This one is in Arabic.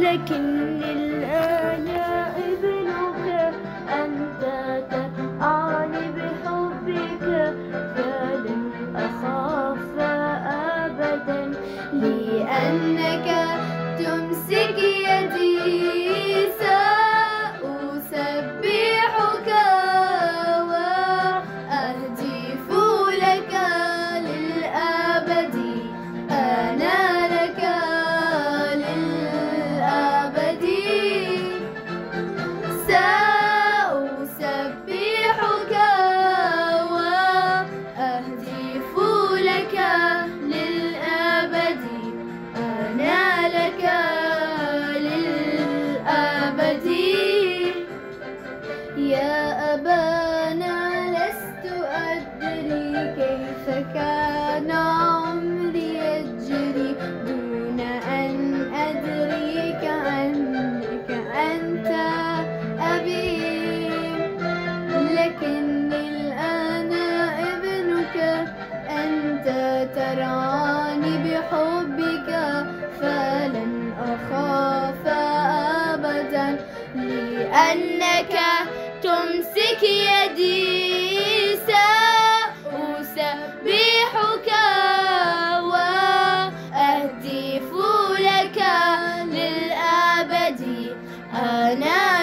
لكني الآن ابنك، أنت ترعاني بحبك، فلن أخاف أبدا، لأنك تمسك يدي. سأسبحك وأهتف لك للأبد، أنا لك للأبد. سأسبحك وأهتف لك للأبد، أنا لك للأبد. يا أبانا لست أدري كيف كان عمري يجري دون أن أدري كأنك أنت أبي، لكني الآن ابنك، أنت ترعاني بحبك، فلن أخاف أبدا، لأنك تمسك يدي. سأسبحك وأهتف لك للأبد، أنا